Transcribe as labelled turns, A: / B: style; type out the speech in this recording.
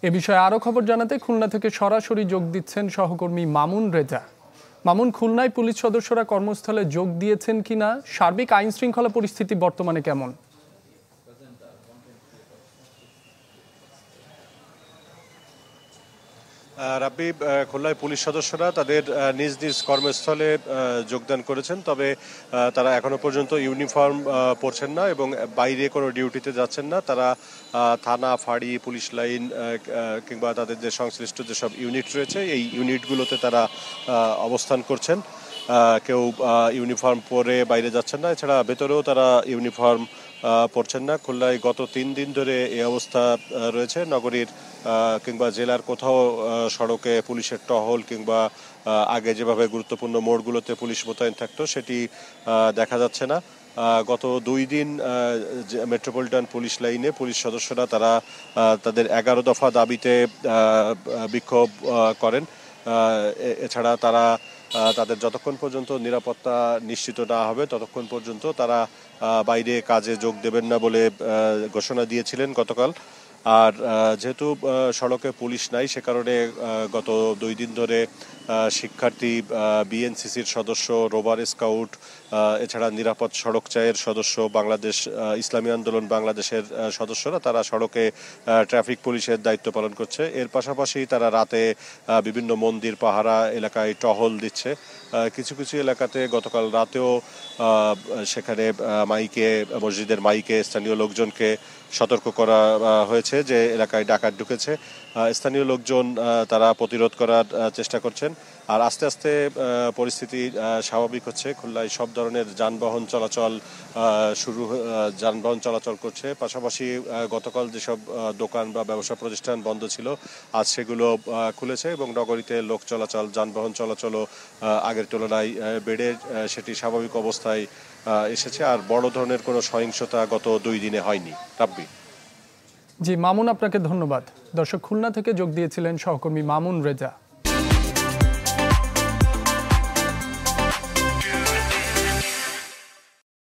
A: এ বিষয়ে আরো খবর জানাতে খুলনা থেকে সরাসরি যোগ দিচ্ছেন সহকর্মী মামুন রেজা। মামুন, খুলনায় পুলিশ সদস্যরা কর্মস্থলে যোগ দিয়েছেন কিনা, সার্বিক আইন শৃঙ্খলা পরিস্থিতি বর্তমানে কেমন?
B: রাব্বি, খুলনায় পুলিশ সদস্যরা তাদের নিজ নিজ কর্মস্থলে যোগদান করেছেন, তবে তারা এখনো পর্যন্ত ইউনিফর্ম পরছেন না এবং বাইরে কোনো ডিউটিতে যাচ্ছেন না। তারা থানা, ফাঁড়ি, পুলিশ লাইন কিংবা তাদের যে সংশ্লিষ্ট যেসব ইউনিট রয়েছে এই ইউনিটগুলোতে তারা অবস্থান করছেন। কেউ ইউনিফর্ম পরে বাইরে যাচ্ছেন না, এছাড়া ভেতরেও তারা ইউনিফর্ম পড়ছেন না। খুলনায় গত 3 দিন ধরে এই অবস্থা রয়েছে। নগরীর কিংবা জেলার কোথাও সড়কে পুলিশের টহল কিংবা আগে যেভাবে গুরুত্বপূর্ণ মোড়গুলোতে পুলিশ মোতায়েন থাকতো সেটি দেখা যাচ্ছে না। গত 2 দিন মেট্রোপলিটন পুলিশ লাইনে পুলিশ সদস্যরা তারা তাদের 11 দফা দাবিতে বিক্ষোভ করেন। এছাড়া তারা তাদের যতক্ষণ পর্যন্ত নিরাপত্তা নিশ্চিত না হবে ততক্ষণ পর্যন্ত তারা বাইরে কাজে যোগ দেবেন না বলে ঘোষণা দিয়েছিলেন গতকাল। আর যেহেতু সড়কে পুলিশ নাই, সে কারণে গত 2 দিন ধরে শিক্ষার্থী, বিএনসিসির সদস্য, রোভার স্কাউট, এছাড়া নিরাপদ সড়ক চায়ের সদস্য, বাংলাদেশ ইসলামী আন্দোলন বাংলাদেশের সদস্যরা তারা সড়কে ট্রাফিক পুলিশের দায়িত্ব পালন করছে। এর পাশাপাশি তারা রাতে বিভিন্ন মন্দির পাহারা এলাকায় টহল দিচ্ছে। কিছু কিছু এলাকাতে গতকাল রাতেও সেখানে মসজিদের মাইকে স্থানীয় লোকজনকে সতর্ক করা হয়েছে যে এলাকায় ডাকাত ঢুকেছে। স্থানীয় লোকজন তারা প্রতিরোধ করার চেষ্টা করছেন। আর আস্তে আস্তে পরিস্থিতি স্বাভাবিক হচ্ছে। খুলনায় সব ধরনের যানবাহন চলাচল করছে। পাশাপাশি গতকাল যেসব দোকান বা ব্যবসা প্রতিষ্ঠান বন্ধ ছিল আজ সেগুলো খুলেছে এবং নগরীতে লোক চলাচল, যানবাহন চলাচলও আগের তুলনায় বেড়ে সেটি স্বাভাবিক অবস্থায় এসেছে। আর বড় ধরনের কোনো সহিংসতা গত 2 দিনে হয়নি। রাব্বি।
A: জি মামুন, আপনাকে ধন্যবাদ। দর্শক, খুলনা থেকে যোগ দিয়েছিলেন সহকর্মী মামুন রেজা।